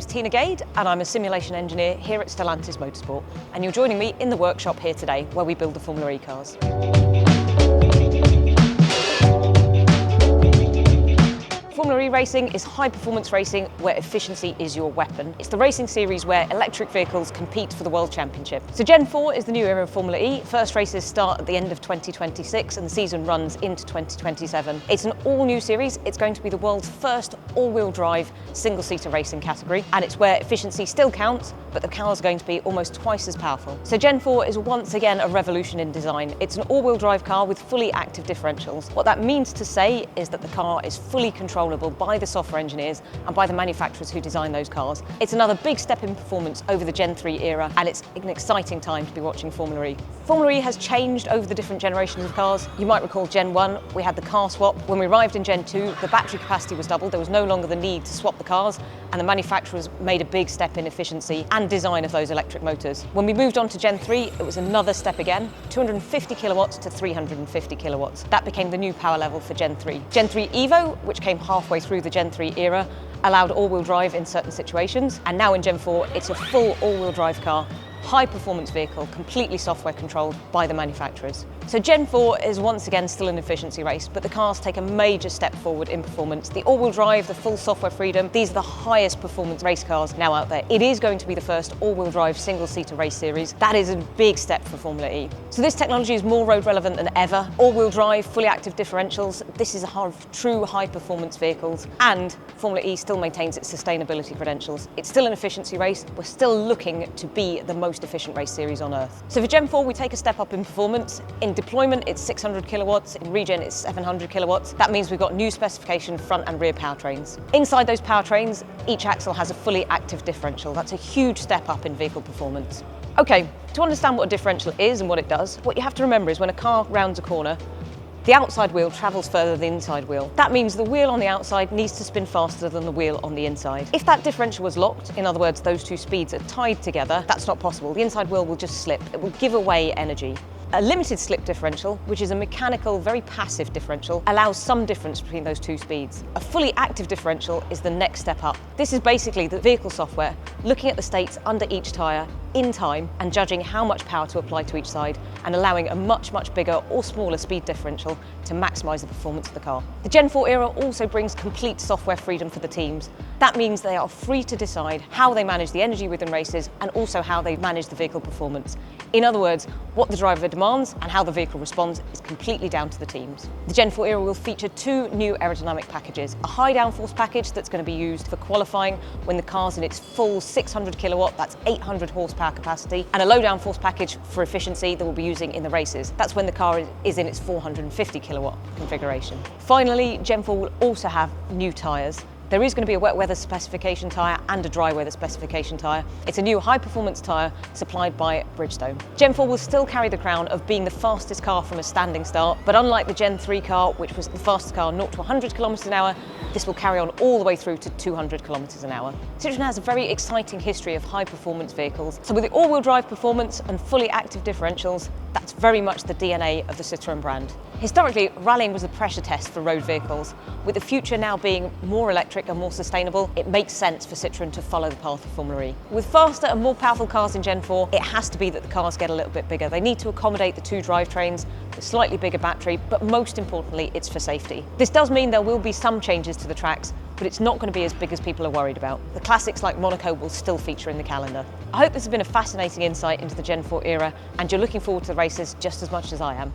name's Teena Gade and I'm a simulation engineer here at Stellantis Motorsport, and you're joining me in the workshop here today where we build the Formula E cars. Formula E racing is high-performance racing where efficiency is your weapon. It's the racing series where electric vehicles compete for the World Championship. So Gen 4 is the new era of Formula E. First races start at the end of 2026 and the season runs into 2027. It's an all-new series. It's going to be the world's first all-wheel drive single-seater racing category, and it's where efficiency still counts, but the cars are going to be almost twice as powerful. So Gen 4 is once again a revolution in design. It's an all-wheel drive car with fully active differentials. What that means to say is that the car is fully controllable by the software engineers and by the manufacturers who design those cars. It's another big step in performance over the Gen 3 era, and it's an exciting time to be watching Formula E. Formula E has changed over the different generations of cars. You might recall Gen 1, we had the car swap. When we arrived in Gen 2, the battery capacity was doubled. There was no longer the need to swap the cars, and the manufacturers made a big step in efficiency and design of those electric motors. When we moved on to Gen 3, it was another step again, 250 kilowatts to 350 kilowatts. That became the new power level for Gen 3. Gen 3 Evo, which came halfway through the Gen 3 era, allowed all-wheel drive in certain situations, and now in Gen 4, it's a full all-wheel drive car, high-performance vehicle, completely software controlled by the manufacturers. So Gen 4 is once again still an efficiency race, but the cars take a major step forward in performance. The all-wheel drive, the full software freedom, these are the highest performance race cars now out there. It is going to be the first all-wheel drive single-seater race series. That is a big step for Formula E. So this technology is more road relevant than ever. All-wheel drive, fully active differentials, this is a true high-performance vehicles, and Formula E still maintains its sustainability credentials. It's still an efficiency race. We're still looking to be the most efficient race series on Earth. So for Gen 4, we take a step up in performance. In deployment, it's 600 kilowatts. In regen, it's 700 kilowatts. That means we've got new specification front and rear powertrains. Inside those powertrains, each axle has a fully active differential. That's a huge step up in vehicle performance. Okay, to understand what a differential is and what it does, what you have to remember is when a car rounds a corner, the outside wheel travels further than the inside wheel. That means the wheel on the outside needs to spin faster than the wheel on the inside. If that differential was locked, in other words, those two speeds are tied together, that's not possible. The inside wheel will just slip. It will give away energy. A limited slip differential, which is a mechanical, very passive differential, allows some difference between those two speeds. A fully active differential is the next step up. This is basically the vehicle software looking at the states under each tyre in time and judging how much power to apply to each side and allowing a much bigger or smaller speed differential to maximise the performance of the car. The Gen 4 era also brings complete software freedom for the teams. That means they are free to decide how they manage the energy within races and also how they manage the vehicle performance. In other words, what the driver demands and how the vehicle responds is completely down to the teams. The Gen 4 era will feature two new aerodynamic packages. A high downforce package that's going to be used for qualifying when the car's in its full 600 kilowatt, that's 800 horsepower capacity, and a low downforce package for efficiency that we'll be using in the races. That's when the car is in its 450 kilowatt configuration. Finally, Gen 4 will also have new tyres. There is going to be a wet weather specification tyre and a dry weather specification tyre. It's a new high-performance tyre supplied by Bridgestone. Gen 4 will still carry the crown of being the fastest car from a standing start, but unlike the Gen 3 car, which was the fastest car 0 to 100 kilometres an hour, this will carry on all the way through to 200 kilometres an hour. Citroën has a very exciting history of high-performance vehicles. So with the all-wheel drive performance and fully active differentials, that's very much the DNA of the Citroën brand. Historically, rallying was a pressure test for road vehicles. With the future now being more electric and more sustainable, it makes sense for Citroën to follow the path of Formula E. With faster and more powerful cars in Gen 4, it has to be that the cars get a little bit bigger. They need to accommodate the two drivetrains, the slightly bigger battery, but most importantly, it's for safety. This does mean there will be some changes to the tracks, but it's not going to be as big as people are worried about. The classics like Monaco will still feature in the calendar. I hope this has been a fascinating insight into the Gen 4 era, and you're looking forward to the races just as much as I am.